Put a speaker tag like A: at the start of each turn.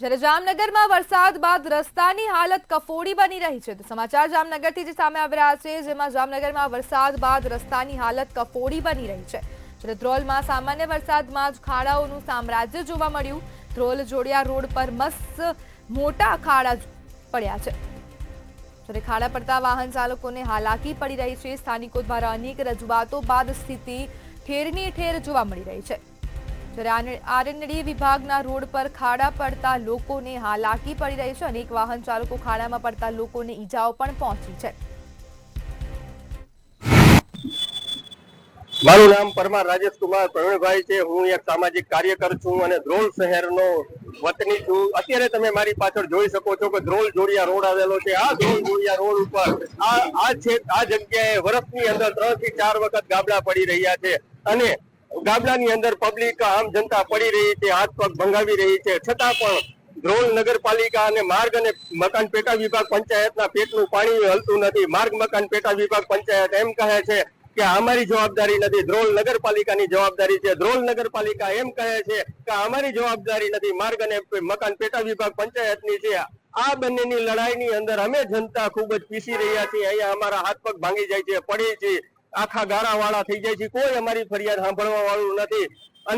A: જ્યારે જામનગરમાં વરસાદ બાદ રસ્તાની હાલત કફોડી બની રહી છે તો સમાચાર જામનગરથી જે સામે આવી રહ્યા છે, જેમાં જામનગરમાં વરસાદ બાદ રસ્તાની હાલત કફોડી બની રહી છે। જ્યારે ધ્રોલમાં સામાન્ય વરસાદમાં જ ખાડાઓનું સામ્રાજ્ય જોવા મળ્યું। ધ્રોલ જોડિયા રોડ પર મસ્ત મોટા ખાડા પડ્યા છે। જ્યારે ખાડા પડતા વાહન ચાલકોને હાલાકી પડી રહી છે। સ્થાનિકો દ્વારા અનેક રજૂઆતો બાદ સ્થિતિ ઠેરની ઠેર જોવા મળી રહી છે। જ્યારે આરએનડી વિભાગના રોડ પર ખાડા પડતા લોકોને હાલાકી પડી રહી છે। અનેક વાહન ચાલકો ખાડામાં પડતા લોકોને ઈજાઓ પણ પહોંચી છે।
B: મારું નામ પરમાર રાજેશ કુમાર પ્રવીણભાઈ છે। હું એક સામાજિક કાર્યકર છું અને ધ્રોલ શહેરનો વતની છું। અત્યારે તમે મારી પાછળ જોઈ શકો છો કે ધ્રોલ જોડિયા રોડ આવેલો છે। આ ધ્રોલ જોડિયા રોડ ઉપર આ જગ્યાએ વર્ષની અંદર 3 થી 4 વખત ગાબડા પડી રહ્યા છે અને ગાબડાની અંદર પબ્લિક આમ જનતા પડી રહી છે, હાથ પગ ભંગાવી રહી છે। છતાં પણ ધ્રોલ નગરપાલિકા અને માર્ગ અને મકાન પેટા વિભાગ પંચાયતના પેટનું પાણી હલતું નથી। માર્ગ મકાન પેટા વિભાગ પંચાયત એમ કહે છે કે અમારી જવાબદારી નથી, ધ્રોલ નગરપાલિકાની જવાબદારી છે। ધ્રોલ નગરપાલિકા એમ કહે છે કે અમારી જવાબદારી નથી, માર્ગ અને મકાન પેટા વિભાગ પંચાયતની છે। આ બંનેની લડાઈની અંદર અમે જનતા ખૂબ જ પીસી રહ્યા છીએ। અહીંયા અમારા હાથ પગ ભાંગી જાય છે, પડી છે, આખા ગારા વાળા થઈ જાય છે, કોઈ અમારી ફરિયાદ સાંભળવા વાળું નથી।